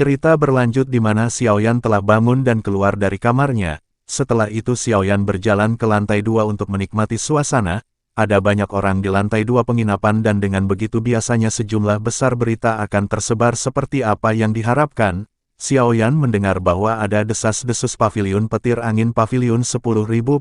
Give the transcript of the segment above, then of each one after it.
Cerita berlanjut di mana Xiaoyan telah bangun dan keluar dari kamarnya. Setelah itu Xiaoyan berjalan ke lantai 2 untuk menikmati suasana. Ada banyak orang di lantai 2 penginapan dan dengan begitu biasanya sejumlah besar berita akan tersebar seperti apa yang diharapkan. Xiaoyan mendengar bahwa ada desas-desus paviliun petir angin paviliun 10.000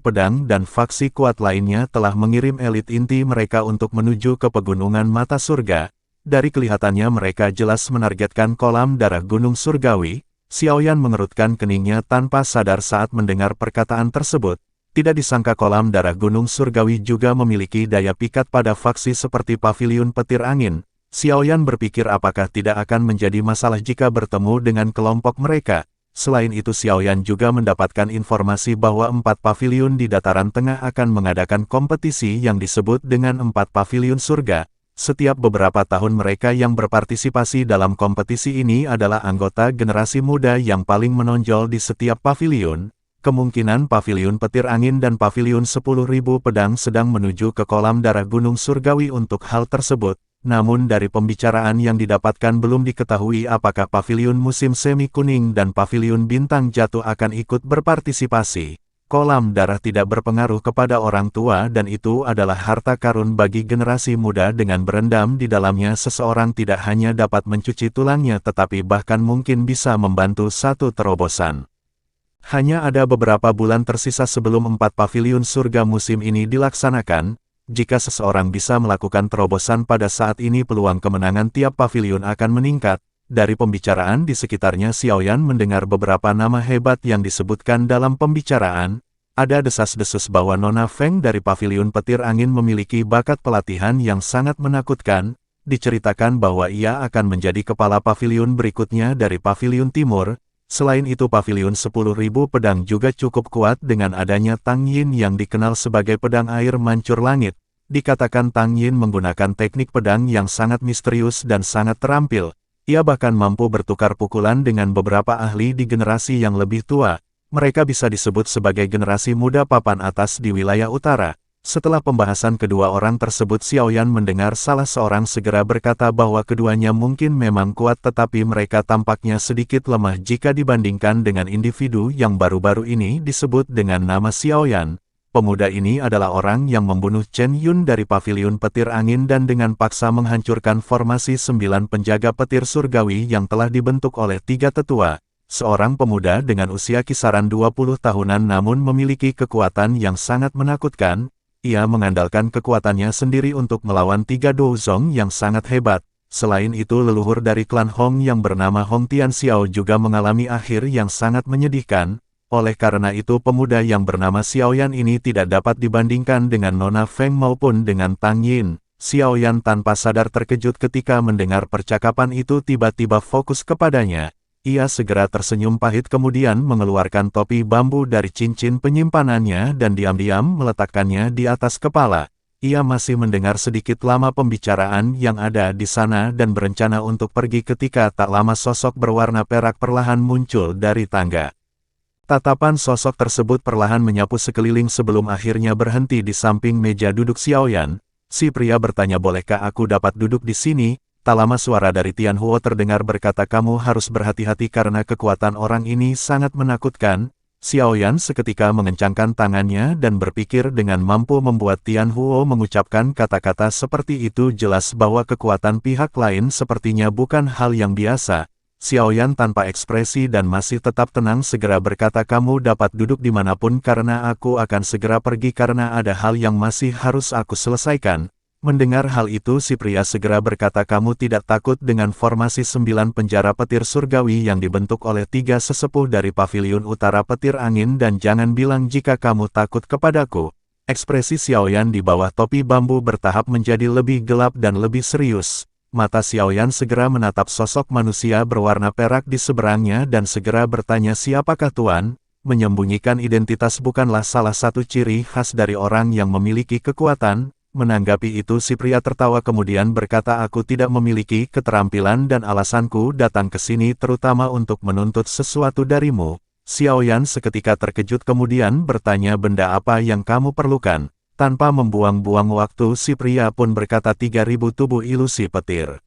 pedang dan faksi kuat lainnya telah mengirim elit inti mereka untuk menuju ke pegunungan mata surga. Dari kelihatannya mereka jelas menargetkan kolam darah gunung surgawi. Xiaoyan mengerutkan keningnya tanpa sadar saat mendengar perkataan tersebut. Tidak disangka kolam darah gunung surgawi juga memiliki daya pikat pada faksi seperti paviliun petir angin. Xiaoyan berpikir apakah tidak akan menjadi masalah jika bertemu dengan kelompok mereka. Selain itu Xiaoyan juga mendapatkan informasi bahwa 4 paviliun di dataran tengah akan mengadakan kompetisi yang disebut dengan 4 paviliun surga. Setiap beberapa tahun mereka yang berpartisipasi dalam kompetisi ini adalah anggota generasi muda yang paling menonjol di setiap paviliun. Kemungkinan paviliun petir angin dan paviliun 10.000 pedang sedang menuju ke kolam darah gunung surgawi untuk hal tersebut. Namun dari pembicaraan yang didapatkan belum diketahui apakah paviliun musim semi kuning dan paviliun bintang jatuh akan ikut berpartisipasi. Kolam darah tidak berpengaruh kepada orang tua dan itu adalah harta karun bagi generasi muda. Dengan berendam di dalamnya seseorang tidak hanya dapat mencuci tulangnya tetapi bahkan mungkin bisa membantu satu terobosan. Hanya ada beberapa bulan tersisa sebelum 4 paviliun surga musim ini dilaksanakan. Jika seseorang bisa melakukan terobosan pada saat ini peluang kemenangan tiap paviliun akan meningkat. Dari pembicaraan di sekitarnya Xiaoyan mendengar beberapa nama hebat yang disebutkan dalam pembicaraan. Ada desas-desus bahwa Nona Feng dari paviliun petir angin memiliki bakat pelatihan yang sangat menakutkan. Diceritakan bahwa ia akan menjadi kepala paviliun berikutnya dari paviliun timur. Selain itu paviliun 10.000 pedang juga cukup kuat dengan adanya Tang Yin yang dikenal sebagai pedang air mancur langit. Dikatakan Tang Yin menggunakan teknik pedang yang sangat misterius dan sangat terampil. Ia bahkan mampu bertukar pukulan dengan beberapa ahli di generasi yang lebih tua. Mereka bisa disebut sebagai generasi muda papan atas di wilayah utara. Setelah pembahasan kedua orang tersebut Xiaoyan mendengar salah seorang segera berkata bahwa keduanya mungkin memang kuat tetapi mereka tampaknya sedikit lemah jika dibandingkan dengan individu yang baru-baru ini disebut dengan nama Xiaoyan. Pemuda ini adalah orang yang membunuh Chen Yun dari paviliun petir angin dan dengan paksa menghancurkan formasi 9 penjaga petir surgawi yang telah dibentuk oleh 3 tetua. Seorang pemuda dengan usia kisaran 20 tahunan namun memiliki kekuatan yang sangat menakutkan. Ia mengandalkan kekuatannya sendiri untuk melawan 3 Douzong yang sangat hebat. Selain itu leluhur dari klan Hong yang bernama Hong Tianxiao juga mengalami akhir yang sangat menyedihkan. Oleh karena itu pemuda yang bernama Xiaoyan ini tidak dapat dibandingkan dengan Nona Feng maupun dengan Tang Yin. Xiaoyan tanpa sadar terkejut ketika mendengar percakapan itu tiba-tiba fokus kepadanya. Ia segera tersenyum pahit kemudian mengeluarkan topi bambu dari cincin penyimpanannya dan diam-diam meletakkannya di atas kepala. Ia masih mendengar sedikit lama pembicaraan yang ada di sana dan berencana untuk pergi ketika tak lama sosok berwarna perak perlahan muncul dari tangga. Tatapan sosok tersebut perlahan menyapu sekeliling sebelum akhirnya berhenti di samping meja duduk Xiaoyan. Si pria bertanya bolehkah aku dapat duduk di sini? Tak lama suara dari Tianhuo terdengar berkata kamu harus berhati-hati karena kekuatan orang ini sangat menakutkan. Xiaoyan seketika mengencangkan tangannya dan berpikir dengan mampu membuat Tianhuo mengucapkan kata-kata seperti itu jelas bahwa kekuatan pihak lain sepertinya bukan hal yang biasa. Xiaoyan tanpa ekspresi dan masih tetap tenang segera berkata kamu dapat duduk dimanapun karena aku akan segera pergi karena ada hal yang masih harus aku selesaikan. Mendengar hal itu si pria segera berkata kamu tidak takut dengan formasi 9 penjara petir surgawi yang dibentuk oleh 3 sesepuh dari paviliun utara petir angin dan jangan bilang jika kamu takut kepadaku. Ekspresi Xiaoyan di bawah topi bambu bertahap menjadi lebih gelap dan lebih serius. Mata Xiaoyan segera menatap sosok manusia berwarna perak di seberangnya dan segera bertanya siapakah tuan? Menyembunyikan identitas bukanlah salah satu ciri khas dari orang yang memiliki kekuatan. Menanggapi itu si pria tertawa kemudian berkata aku tidak memiliki keterampilan dan alasanku datang ke sini terutama untuk menuntut sesuatu darimu. Xiaoyan seketika terkejut kemudian bertanya benda apa yang kamu perlukan. Tanpa membuang-buang waktu si pria pun berkata 3.000 tubuh ilusi petir.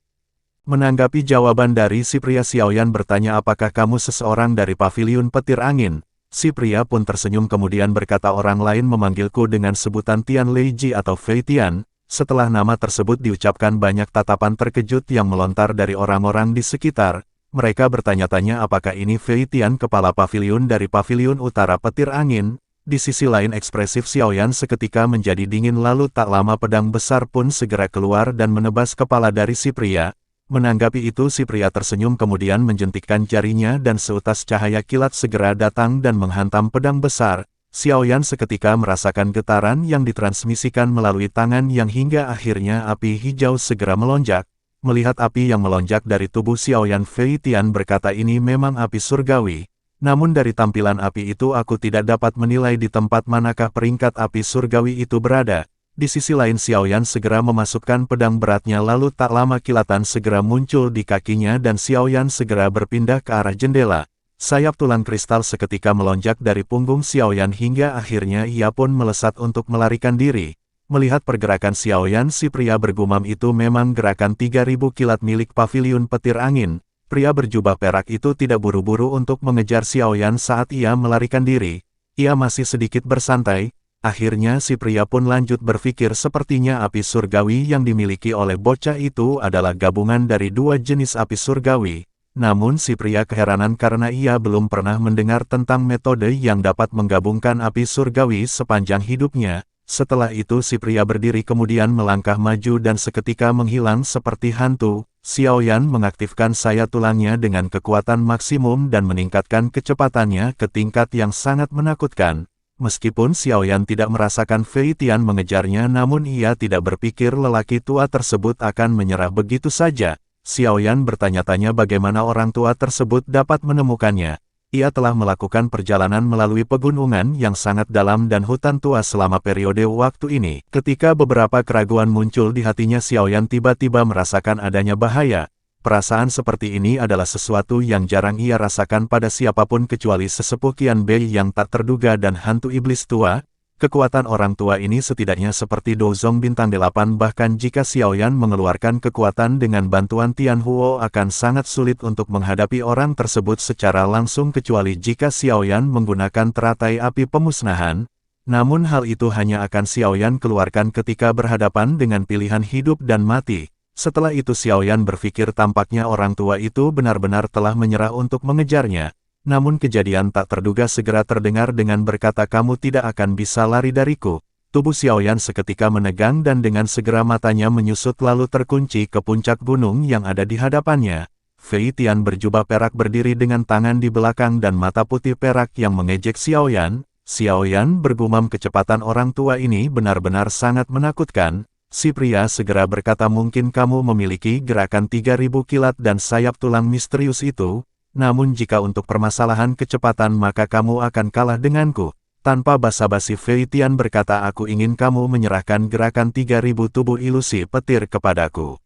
Menanggapi jawaban dari si pria, Xiaoyan bertanya apakah kamu seseorang dari paviliun petir angin. Si pria pun tersenyum kemudian berkata orang lain memanggilku dengan sebutan Tian Leiji atau Fei Tian. Setelah nama tersebut diucapkan banyak tatapan terkejut yang melontar dari orang-orang di sekitar. Mereka bertanya-tanya apakah ini Fei Tian, kepala paviliun dari paviliun utara petir angin. Di sisi lain ekspresif Xiaoyan seketika menjadi dingin lalu tak lama pedang besar pun segera keluar dan menebas kepala dari si pria. Menanggapi itu si pria tersenyum kemudian menjentikkan jarinya dan seutas cahaya kilat segera datang dan menghantam pedang besar. Xiaoyan seketika merasakan getaran yang ditransmisikan melalui tangan yang hingga akhirnya api hijau segera melonjak. Melihat api yang melonjak dari tubuh Xiaoyan, Fei Tian berkata ini memang api surgawi. Namun dari tampilan api itu aku tidak dapat menilai di tempat manakah peringkat api surgawi itu berada. Di sisi lain Xiaoyan segera memasukkan pedang beratnya lalu tak lama kilatan segera muncul di kakinya dan Xiaoyan segera berpindah ke arah jendela. Sayap tulang kristal seketika melonjak dari punggung Xiaoyan hingga akhirnya ia pun melesat untuk melarikan diri. Melihat pergerakan Xiaoyan, si pria bergumam itu memang gerakan 3000 kilat milik paviliun petir angin. Pria berjubah perak itu tidak buru-buru untuk mengejar Xiaoyan saat ia melarikan diri. Ia masih sedikit bersantai. Akhirnya si pria pun lanjut berpikir sepertinya api surgawi yang dimiliki oleh bocah itu adalah gabungan dari dua jenis api surgawi. Namun si pria keheranan karena ia belum pernah mendengar tentang metode yang dapat menggabungkan api surgawi sepanjang hidupnya. Setelah itu si pria berdiri kemudian melangkah maju dan seketika menghilang seperti hantu. Xiaoyan mengaktifkan sayap tulangnya dengan kekuatan maksimum dan meningkatkan kecepatannya ke tingkat yang sangat menakutkan. Meskipun Xiaoyan tidak merasakan Fei Tian mengejarnya namun ia tidak berpikir lelaki tua tersebut akan menyerah begitu saja. Xiaoyan bertanya-tanya bagaimana orang tua tersebut dapat menemukannya. Ia telah melakukan perjalanan melalui pegunungan yang sangat dalam dan hutan tua selama periode waktu ini. Ketika beberapa keraguan muncul di hatinya, Xiaoyan tiba-tiba merasakan adanya bahaya. Perasaan seperti ini adalah sesuatu yang jarang ia rasakan pada siapapun kecuali sesepuh Qian Bei yang tak terduga dan hantu iblis tua. Kekuatan orang tua ini setidaknya seperti Dozong Bintang 8 bahkan jika Xiaoyan mengeluarkan kekuatan dengan bantuan Tian Huo akan sangat sulit untuk menghadapi orang tersebut secara langsung kecuali jika Xiaoyan menggunakan teratai api pemusnahan. Namun hal itu hanya akan Xiaoyan keluarkan ketika berhadapan dengan pilihan hidup dan mati. Setelah itu Xiaoyan berpikir tampaknya orang tua itu benar-benar telah menyerah untuk mengejarnya. Namun kejadian tak terduga segera terdengar dengan berkata kamu tidak akan bisa lari dariku. Tubuh Xiaoyan seketika menegang dan dengan segera matanya menyusut lalu terkunci ke puncak gunung yang ada di hadapannya. Fei Tian berjubah perak berdiri dengan tangan di belakang dan mata putih perak yang mengejek Xiaoyan. Xiaoyan bergumam kecepatan orang tua ini benar-benar sangat menakutkan. Si pria segera berkata mungkin kamu memiliki gerakan 3000 kilat dan sayap tulang misterius itu, namun jika untuk permasalahan kecepatan maka kamu akan kalah denganku. Tanpa basa-basi Fei Tian berkata aku ingin kamu menyerahkan gerakan 3000 tubuh ilusi petir kepadaku.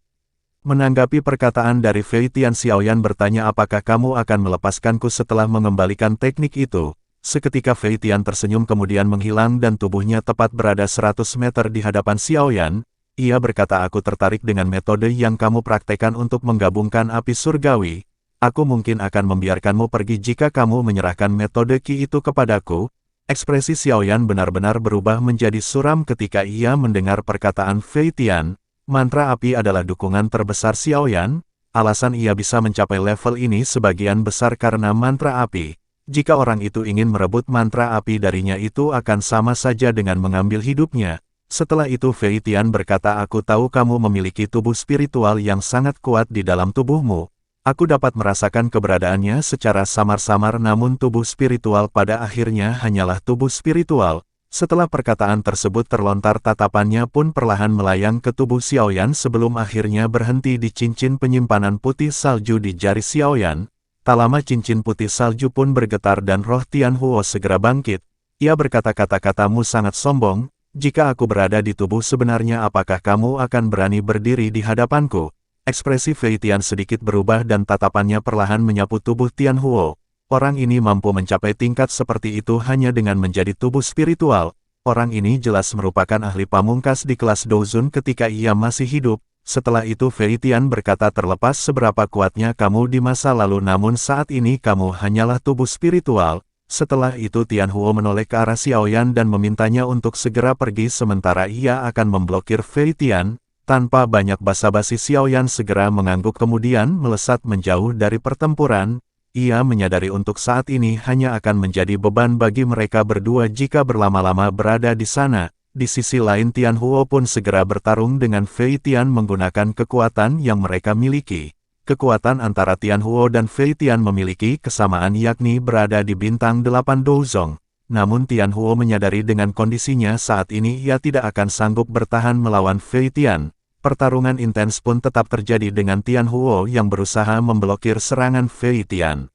Menanggapi perkataan dari Fei Tian, Xiaoyan bertanya apakah kamu akan melepaskanku setelah mengembalikan teknik itu. Seketika Fei Tian tersenyum kemudian menghilang dan tubuhnya tepat berada 100 meter di hadapan Xiaoyan. Ia berkata aku tertarik dengan metode yang kamu praktekkan untuk menggabungkan api surgawi. Aku mungkin akan membiarkanmu pergi jika kamu menyerahkan metode Qi itu kepadaku. Ekspresi Xiaoyan benar-benar berubah menjadi suram ketika ia mendengar perkataan Fei Tian. Mantra api adalah dukungan terbesar Xiaoyan. Alasan ia bisa mencapai level ini sebagian besar karena mantra api. Jika orang itu ingin merebut mantra api darinya itu akan sama saja dengan mengambil hidupnya. Setelah itu Fei Tian berkata aku tahu kamu memiliki tubuh spiritual yang sangat kuat di dalam tubuhmu. Aku dapat merasakan keberadaannya secara samar-samar namun tubuh spiritual pada akhirnya hanyalah tubuh spiritual. Setelah perkataan tersebut terlontar tatapannya pun perlahan melayang ke tubuh Xiaoyan sebelum akhirnya berhenti di cincin penyimpanan putih salju di jari Xiaoyan. Tak lama cincin putih salju pun bergetar dan roh Tian Huo segera bangkit. Ia berkata kata-katamu sangat sombong. Jika aku berada di tubuh sebenarnya apakah kamu akan berani berdiri di hadapanku? Ekspresi Fei Tian sedikit berubah dan tatapannya perlahan menyapu tubuh Tian Huo. Orang ini mampu mencapai tingkat seperti itu hanya dengan menjadi tubuh spiritual. Orang ini jelas merupakan ahli pamungkas di kelas Douzun ketika ia masih hidup. Setelah itu Fei Tian berkata, terlepas seberapa kuatnya kamu di masa lalu, namun saat ini kamu hanyalah tubuh spiritual. Setelah itu Tian Huo menoleh ke arah Xiaoyan dan memintanya untuk segera pergi sementara ia akan memblokir Fei Tian. Tanpa banyak basa-basi Xiaoyan segera mengangguk kemudian melesat menjauh dari pertempuran. Ia menyadari untuk saat ini hanya akan menjadi beban bagi mereka berdua jika berlama-lama berada di sana. Di sisi lain Tian Huo pun segera bertarung dengan Fei Tian menggunakan kekuatan yang mereka miliki. Kekuatan antara Tian Huo dan Fei Tian memiliki kesamaan yakni berada di bintang 8 Douzong. Namun Tian Huo menyadari dengan kondisinya saat ini ia tidak akan sanggup bertahan melawan Fei Tian. Pertarungan intens pun tetap terjadi dengan Tian Huo yang berusaha memblokir serangan Fei Tian.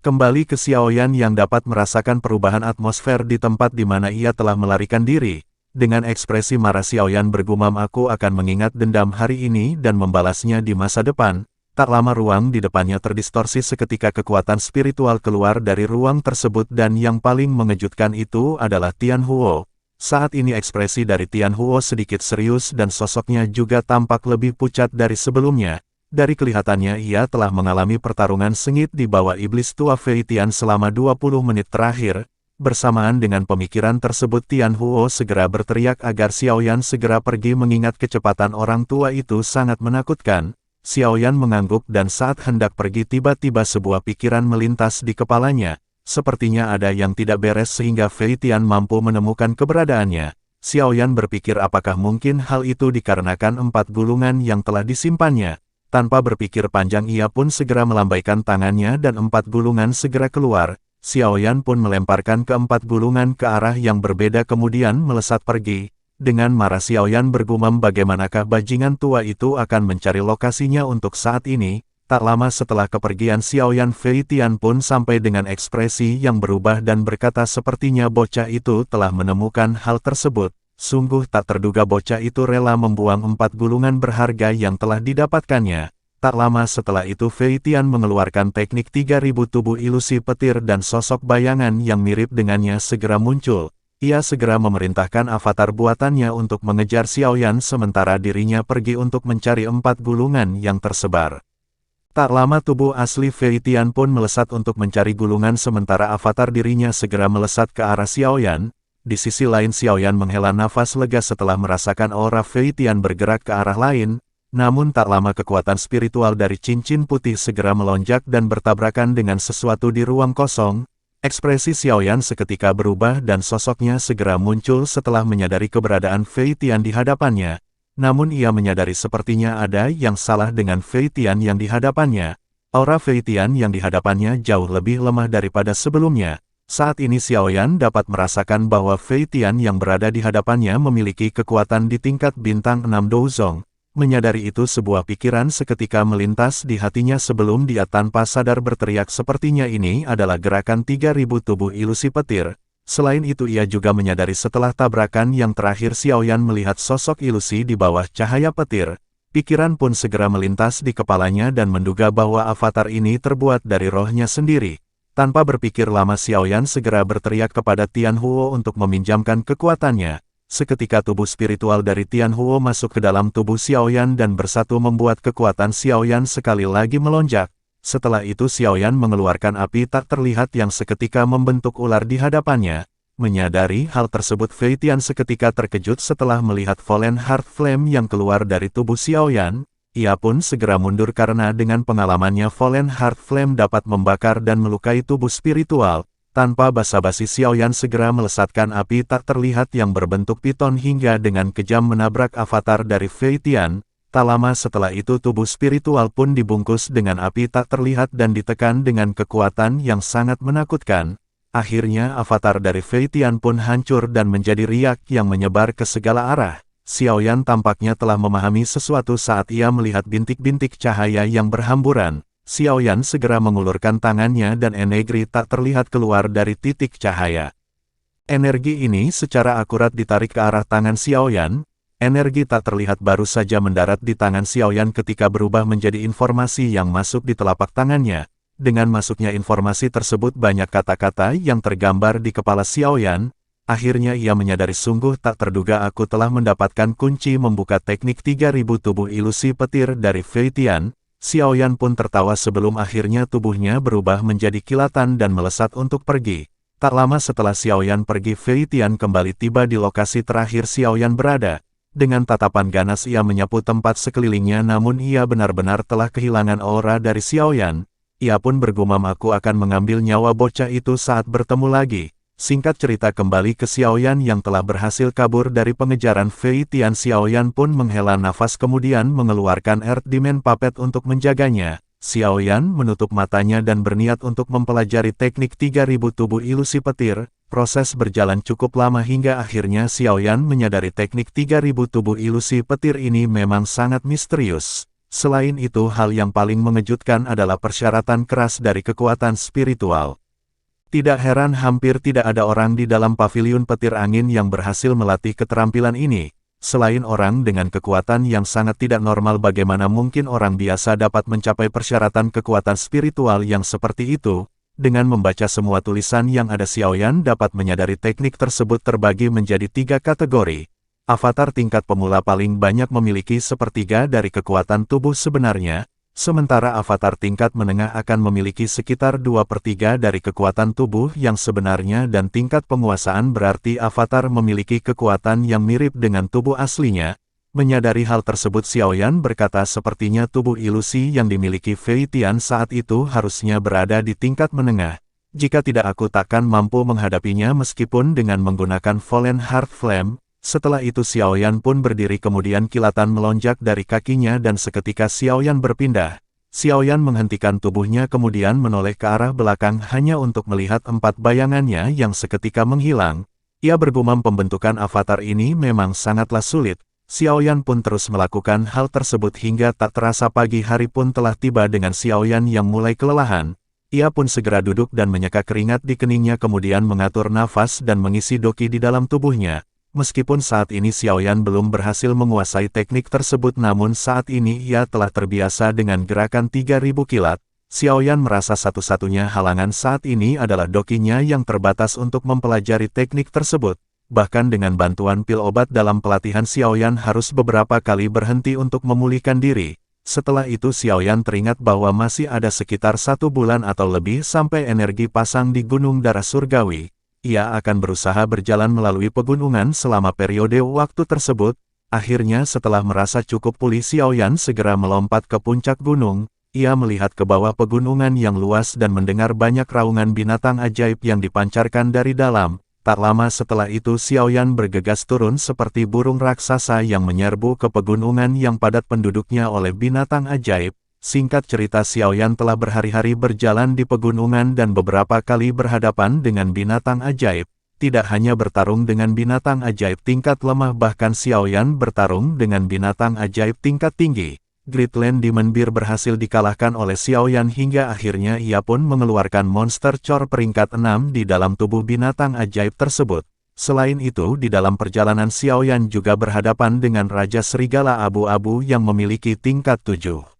Kembali ke Xiaoyan yang dapat merasakan perubahan atmosfer di tempat di mana ia telah melarikan diri. Dengan ekspresi marah Xiaoyan bergumam, aku akan mengingat dendam hari ini dan membalasnya di masa depan. Tak lama ruang di depannya terdistorsi seketika kekuatan spiritual keluar dari ruang tersebut dan yang paling mengejutkan itu adalah Tian Huo. Saat ini ekspresi dari Tian Huo sedikit serius dan sosoknya juga tampak lebih pucat dari sebelumnya. Dari kelihatannya ia telah mengalami pertarungan sengit di bawah iblis tua Fei Tian selama 20 menit terakhir. Bersamaan dengan pemikiran tersebut Tian Huo segera berteriak agar Xiaoyan segera pergi mengingat kecepatan orang tua itu sangat menakutkan. Xiaoyan mengangguk dan saat hendak pergi tiba-tiba sebuah pikiran melintas di kepalanya. Sepertinya ada yang tidak beres sehingga Fei Tian mampu menemukan keberadaannya. Xiaoyan berpikir apakah mungkin hal itu dikarenakan 4 gulungan yang telah disimpannya. Tanpa berpikir panjang ia pun segera melambaikan tangannya dan 4 gulungan segera keluar. Xiaoyan pun melemparkan ke-4 gulungan ke arah yang berbeda kemudian melesat pergi. Dengan marah Xiaoyan bergumam bagaimanakah bajingan tua itu akan mencari lokasinya untuk saat ini. Tak lama setelah kepergian Xiaoyan Fei Tian pun sampai dengan ekspresi yang berubah dan berkata sepertinya bocah itu telah menemukan hal tersebut. Sungguh tak terduga bocah itu rela membuang 4 gulungan berharga yang telah didapatkannya. Tak lama setelah itu Fei Tian mengeluarkan teknik 3000 tubuh ilusi petir dan sosok bayangan yang mirip dengannya segera muncul. Ia segera memerintahkan avatar buatannya untuk mengejar Xiaoyan sementara dirinya pergi untuk mencari 4 gulungan yang tersebar. Tak lama tubuh asli Fei Tian pun melesat untuk mencari gulungan sementara avatar dirinya segera melesat ke arah Xiaoyan. Di sisi lain Xiaoyan menghela nafas lega setelah merasakan aura Fei Tian bergerak ke arah lain. Namun tak lama kekuatan spiritual dari cincin putih segera melonjak dan bertabrakan dengan sesuatu di ruang kosong. Ekspresi Xiaoyan seketika berubah dan sosoknya segera muncul setelah menyadari keberadaan Fei Tian di hadapannya. Namun ia menyadari sepertinya ada yang salah dengan Fei Tian yang di hadapannya. Aura Fei Tian yang di hadapannya jauh lebih lemah daripada sebelumnya. Saat ini Xiaoyan dapat merasakan bahwa Fei Tian yang berada di hadapannya memiliki kekuatan di tingkat bintang 6 Douzong. Menyadari itu sebuah pikiran seketika melintas di hatinya sebelum dia tanpa sadar berteriak sepertinya ini adalah gerakan 3000 tubuh ilusi petir. Selain itu ia juga menyadari setelah tabrakan yang terakhir Xiaoyan melihat sosok ilusi di bawah cahaya petir. Pikiran pun segera melintas di kepalanya dan menduga bahwa avatar ini terbuat dari rohnya sendiri. Tanpa berpikir lama Xiaoyan segera berteriak kepada Tian Huo untuk meminjamkan kekuatannya. Seketika tubuh spiritual dari Tian Huo masuk ke dalam tubuh Xiaoyan dan bersatu membuat kekuatan Xiaoyan sekali lagi melonjak. Setelah itu Xiaoyan mengeluarkan api tak terlihat yang seketika membentuk ular di hadapannya. Menyadari hal tersebut Fei Tian seketika terkejut setelah melihat Fallen Heart Flame yang keluar dari tubuh Xiaoyan. Ia pun segera mundur karena dengan pengalamannya Fallen Heart Flame dapat membakar dan melukai tubuh spiritual. Tanpa basa-basi Xiaoyan segera melesatkan api tak terlihat yang berbentuk piton hingga dengan kejam menabrak avatar dari Fei Tian. Tak lama setelah itu tubuh spiritual pun dibungkus dengan api tak terlihat dan ditekan dengan kekuatan yang sangat menakutkan. Akhirnya avatar dari Fei Tian pun hancur dan menjadi riak yang menyebar ke segala arah. Xiaoyan tampaknya telah memahami sesuatu saat ia melihat bintik-bintik cahaya yang berhamburan. Xiaoyan segera mengulurkan tangannya dan energi tak terlihat keluar dari titik cahaya. Energi ini secara akurat ditarik ke arah tangan Xiaoyan. Energi tak terlihat baru saja mendarat di tangan Xiaoyan ketika berubah menjadi informasi yang masuk di telapak tangannya. Dengan masuknya informasi tersebut banyak kata-kata yang tergambar di kepala Xiaoyan. Akhirnya ia menyadari sungguh tak terduga aku telah mendapatkan kunci membuka teknik 3000 tubuh ilusi petir dari Fei Tian. Xiaoyan pun tertawa sebelum akhirnya tubuhnya berubah menjadi kilatan dan melesat untuk pergi. Tak lama setelah Xiaoyan pergi, Fei Tian kembali tiba di lokasi terakhir Xiaoyan berada. Dengan tatapan ganas ia menyapu tempat sekelilingnya, namun ia benar-benar telah kehilangan aura dari Xiaoyan. Ia pun bergumam, aku akan mengambil nyawa bocah itu saat bertemu lagi. Singkat cerita, kembali ke Xiaoyan yang telah berhasil kabur dari pengejaran Fei Tian. Xiaoyan pun menghela nafas kemudian mengeluarkan Earth Demon Puppet untuk menjaganya. Xiaoyan menutup matanya dan berniat untuk mempelajari teknik 3000 tubuh ilusi petir. Proses berjalan cukup lama hingga akhirnya Xiaoyan menyadari teknik 3000 tubuh ilusi petir ini memang sangat misterius. Selain itu, hal yang paling mengejutkan adalah persyaratan keras dari kekuatan spiritual. Tidak heran hampir tidak ada orang di dalam paviliun petir angin yang berhasil melatih keterampilan ini. Selain orang dengan kekuatan yang sangat tidak normal, bagaimana mungkin orang biasa dapat mencapai persyaratan kekuatan spiritual yang seperti itu? Dengan membaca semua tulisan yang ada, Xiaoyan dapat menyadari teknik tersebut terbagi menjadi 3 kategori. Avatar tingkat pemula paling banyak memiliki sepertiga dari kekuatan tubuh sebenarnya. Sementara avatar tingkat menengah akan memiliki sekitar 2/3 dari kekuatan tubuh yang sebenarnya, dan tingkat penguasaan berarti avatar memiliki kekuatan yang mirip dengan tubuh aslinya. Menyadari hal tersebut, Xiaoyan berkata, sepertinya tubuh ilusi yang dimiliki Fei Tian saat itu harusnya berada di tingkat menengah. Jika tidak, aku takkan mampu menghadapinya meskipun dengan menggunakan Fallen Heart Flame. Setelah itu Xiaoyan pun berdiri, kemudian kilatan melonjak dari kakinya dan seketika Xiaoyan berpindah. Xiaoyan menghentikan tubuhnya kemudian menoleh ke arah belakang hanya untuk melihat 4 bayangannya yang seketika menghilang. Ia bergumam, pembentukan avatar ini memang sangatlah sulit. Xiaoyan pun terus melakukan hal tersebut hingga tak terasa pagi hari pun telah tiba. Dengan Xiaoyan yang mulai kelelahan, ia pun segera duduk dan menyeka keringat di keningnya kemudian mengatur nafas dan mengisi doki di dalam tubuhnya. Meskipun saat ini Xiaoyan belum berhasil menguasai teknik tersebut, namun saat ini ia telah terbiasa dengan gerakan 3000 kilat. Xiaoyan merasa satu-satunya halangan saat ini adalah dokinya yang terbatas untuk mempelajari teknik tersebut. Bahkan dengan bantuan pil obat dalam pelatihan, Xiaoyan harus beberapa kali berhenti untuk memulihkan diri. Setelah itu Xiaoyan teringat bahwa masih ada sekitar 1 bulan atau lebih sampai energi pasang di Gunung Darah Surgawi. Ia akan berusaha berjalan melalui pegunungan selama periode waktu tersebut. Akhirnya setelah merasa cukup pulih, Xiaoyan segera melompat ke puncak gunung. Ia melihat ke bawah pegunungan yang luas dan mendengar banyak raungan binatang ajaib yang dipancarkan dari dalam. Tak lama setelah itu Xiaoyan bergegas turun seperti burung raksasa yang menyerbu ke pegunungan yang padat penduduknya oleh binatang ajaib. Singkat cerita, Xiaoyan telah berhari-hari berjalan di pegunungan dan beberapa kali berhadapan dengan binatang ajaib. Tidak hanya bertarung dengan binatang ajaib tingkat lemah, bahkan Xiaoyan bertarung dengan binatang ajaib tingkat tinggi. Greatland Demon Bear berhasil dikalahkan oleh Xiaoyan hingga akhirnya ia pun mengeluarkan monster core peringkat 6 di dalam tubuh binatang ajaib tersebut. Selain itu, di dalam perjalanan Xiaoyan juga berhadapan dengan Raja Serigala Abu-Abu yang memiliki tingkat 7.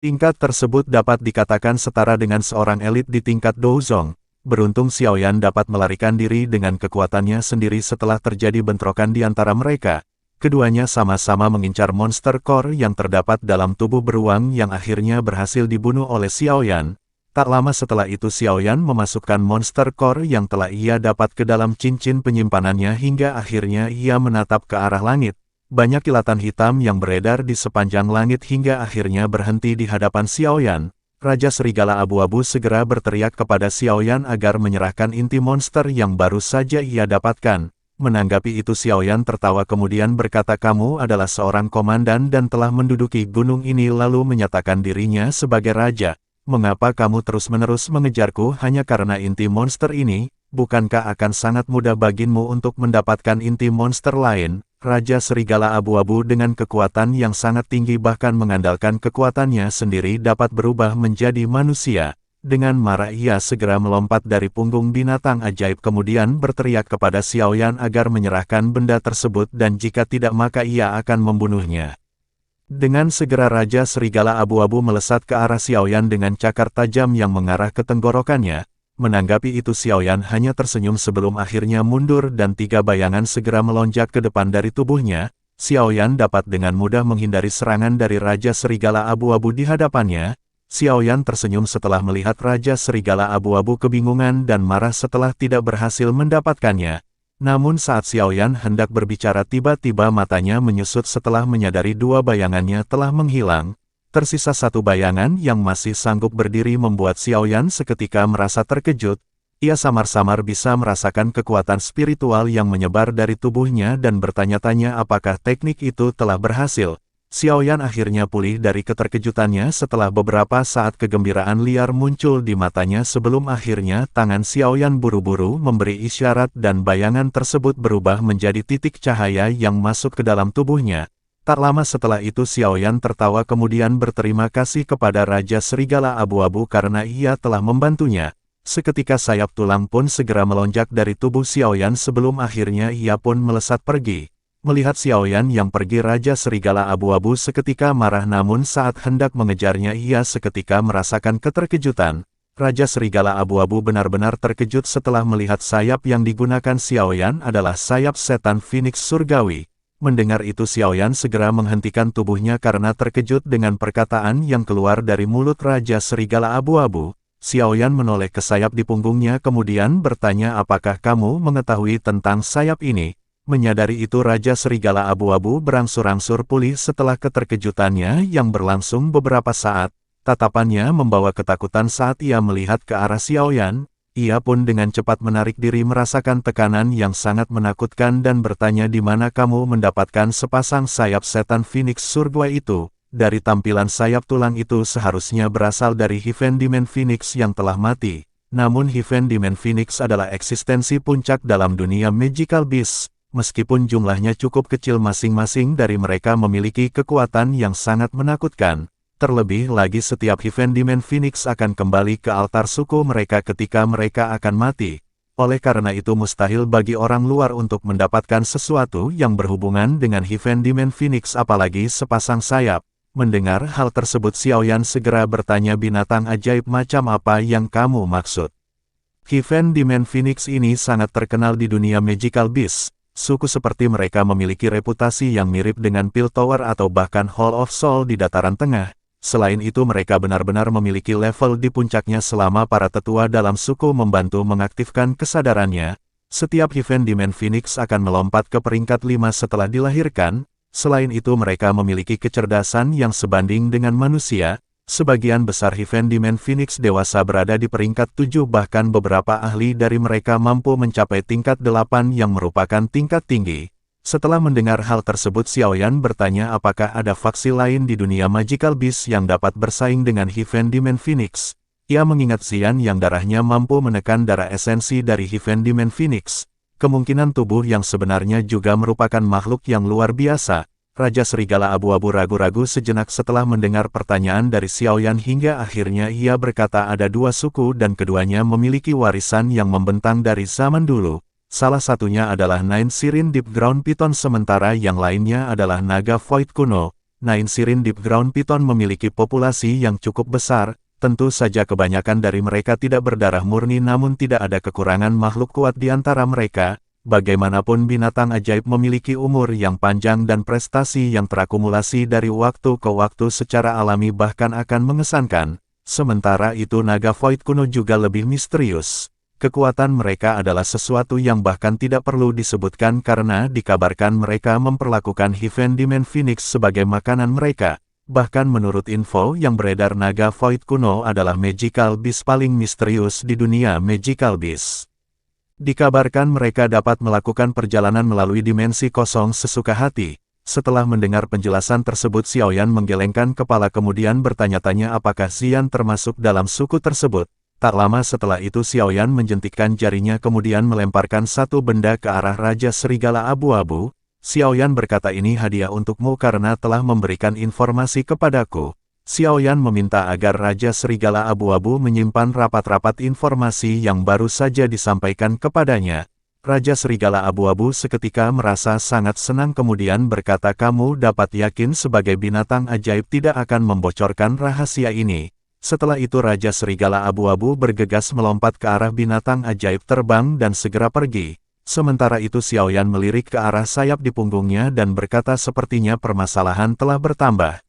Tingkat tersebut dapat dikatakan setara dengan seorang elit di tingkat Douzong. Beruntung Xiaoyan dapat melarikan diri dengan kekuatannya sendiri setelah terjadi bentrokan di antara mereka. Keduanya sama-sama mengincar monster core yang terdapat dalam tubuh beruang yang akhirnya berhasil dibunuh oleh Xiaoyan. Tak lama setelah itu Xiaoyan memasukkan monster core yang telah ia dapat ke dalam cincin penyimpanannya hingga akhirnya ia menatap ke arah langit. Banyak kilatan hitam yang beredar di sepanjang langit hingga akhirnya berhenti di hadapan Xiaoyan. Raja Serigala Abu-Abu segera berteriak kepada Xiaoyan agar menyerahkan inti monster yang baru saja ia dapatkan. Menanggapi itu Xiaoyan tertawa kemudian berkata, kamu adalah seorang komandan dan telah menduduki gunung ini lalu menyatakan dirinya sebagai raja. Mengapa kamu terus-menerus mengejarku hanya karena inti monster ini? Bukankah akan sangat mudah bagimu untuk mendapatkan inti monster lain? Raja Serigala Abu-Abu dengan kekuatan yang sangat tinggi bahkan mengandalkan kekuatannya sendiri dapat berubah menjadi manusia. Dengan marah ia segera melompat dari punggung binatang ajaib kemudian berteriak kepada Xiaoyan agar menyerahkan benda tersebut dan jika tidak maka ia akan membunuhnya. Dengan segera Raja Serigala Abu-Abu melesat ke arah Xiaoyan dengan cakar tajam yang mengarah ke tenggorokannya. Menanggapi itu Xiaoyan hanya tersenyum sebelum akhirnya mundur dan 3 bayangan segera melonjak ke depan dari tubuhnya. Xiaoyan dapat dengan mudah menghindari serangan dari Raja Serigala Abu-Abu di hadapannya. Xiaoyan tersenyum setelah melihat Raja Serigala Abu-Abu kebingungan dan marah setelah tidak berhasil mendapatkannya. Namun saat Xiaoyan hendak berbicara tiba-tiba matanya menyusut setelah menyadari 2 bayangannya telah menghilang. Tersisa 1 bayangan yang masih sanggup berdiri membuat Xiaoyan seketika merasa terkejut. Ia samar-samar bisa merasakan kekuatan spiritual yang menyebar dari tubuhnya dan bertanya-tanya apakah teknik itu telah berhasil. Xiaoyan akhirnya pulih dari keterkejutannya setelah beberapa saat kegembiraan liar muncul di matanya sebelum akhirnya tangan Xiaoyan buru-buru memberi isyarat dan bayangan tersebut berubah menjadi titik cahaya yang masuk ke dalam tubuhnya. Tak lama setelah itu Xiaoyan tertawa kemudian berterima kasih kepada Raja Serigala Abu-Abu karena ia telah membantunya. Seketika sayap tulang pun segera melonjak dari tubuh Xiaoyan sebelum akhirnya ia pun melesat pergi. Melihat Xiaoyan yang pergi Raja Serigala Abu-Abu seketika marah namun saat hendak mengejarnya ia seketika merasakan keterkejutan. Raja Serigala Abu-Abu benar-benar terkejut setelah melihat sayap yang digunakan Xiaoyan adalah sayap setan Phoenix Surgawi. Mendengar itu Xiaoyan segera menghentikan tubuhnya karena terkejut dengan perkataan yang keluar dari mulut Raja Serigala Abu-Abu. Xiaoyan menoleh ke sayap di punggungnya kemudian bertanya apakah kamu mengetahui tentang sayap ini? Menyadari itu Raja Serigala Abu-Abu berangsur-angsur pulih setelah keterkejutannya yang berlangsung beberapa saat. Tatapannya membawa ketakutan saat ia melihat ke arah Xiaoyan. Ia pun dengan cepat menarik diri merasakan tekanan yang sangat menakutkan dan bertanya di mana kamu mendapatkan sepasang sayap setan Phoenix Surgawi itu. Dari tampilan sayap tulang itu seharusnya berasal dari Heaven Demon Phoenix yang telah mati. Namun Heaven Demon Phoenix adalah eksistensi puncak dalam dunia Magical Beast. Meskipun jumlahnya cukup kecil masing-masing dari mereka memiliki kekuatan yang sangat menakutkan. Terlebih lagi setiap Heaven Demon Phoenix akan kembali ke altar suku mereka ketika mereka akan mati. Oleh karena itu mustahil bagi orang luar untuk mendapatkan sesuatu yang berhubungan dengan Heaven Demon Phoenix apalagi sepasang sayap. Mendengar hal tersebut Xiaoyan segera bertanya binatang ajaib macam apa yang kamu maksud. Heaven Demon Phoenix ini sangat terkenal di dunia Magical Beast. Suku seperti mereka memiliki reputasi yang mirip dengan Piltover atau bahkan Hall of Soul di dataran tengah. Selain itu mereka benar-benar memiliki level di puncaknya selama para tetua dalam suku membantu mengaktifkan kesadarannya. Setiap Heaven Demon Phoenix akan melompat ke peringkat 5 setelah dilahirkan. Selain itu mereka memiliki kecerdasan yang sebanding dengan manusia. Sebagian besar Heaven Demon Phoenix dewasa berada di peringkat 7 bahkan beberapa ahli dari mereka mampu mencapai tingkat 8 yang merupakan tingkat tinggi. Setelah mendengar hal tersebut Xiaoyan bertanya apakah ada faksi lain di dunia Magical Beast yang dapat bersaing dengan Heaven Demon Phoenix. Ia mengingat Xian yang darahnya mampu menekan darah esensi dari Heaven Demon Phoenix. Kemungkinan tubuh yang sebenarnya juga merupakan makhluk yang luar biasa. Raja Serigala Abu-Abu ragu-ragu sejenak setelah mendengar pertanyaan dari Xiaoyan hingga akhirnya ia berkata ada 2 suku dan keduanya memiliki warisan yang membentang dari zaman dulu. Salah satunya adalah Nine Sirin Deep Ground Python sementara yang lainnya adalah naga Void kuno. Nine Sirin Deep Ground Python memiliki populasi yang cukup besar, tentu saja kebanyakan dari mereka tidak berdarah murni namun tidak ada kekurangan makhluk kuat di antara mereka. Bagaimanapun binatang ajaib memiliki umur yang panjang dan prestasi yang terakumulasi dari waktu ke waktu secara alami bahkan akan mengesankan. Sementara itu naga Void kuno juga lebih misterius. Kekuatan mereka adalah sesuatu yang bahkan tidak perlu disebutkan karena dikabarkan mereka memperlakukan Heaven Demon Phoenix sebagai makanan mereka. Bahkan menurut info yang beredar naga Void kuno adalah Magical Beast paling misterius di dunia Magical Beast. Dikabarkan mereka dapat melakukan perjalanan melalui dimensi kosong sesuka hati. Setelah mendengar penjelasan tersebut Xiaoyan menggelengkan kepala kemudian bertanya-tanya apakah Xian termasuk dalam suku tersebut. Tak lama setelah itu Xiaoyan menjentikkan jarinya kemudian melemparkan satu benda ke arah Raja Serigala Abu-Abu. Xiaoyan berkata ini hadiah untukmu karena telah memberikan informasi kepadaku. Xiaoyan meminta agar Raja Serigala Abu-Abu menyimpan rapat-rapat informasi yang baru saja disampaikan kepadanya. Raja Serigala Abu-Abu seketika merasa sangat senang kemudian berkata kamu dapat yakin sebagai binatang ajaib tidak akan membocorkan rahasia ini. Setelah itu Raja Serigala Abu-Abu bergegas melompat ke arah binatang ajaib terbang dan segera pergi. Sementara itu Xiaoyan melirik ke arah sayap di punggungnya dan berkata sepertinya permasalahan telah bertambah.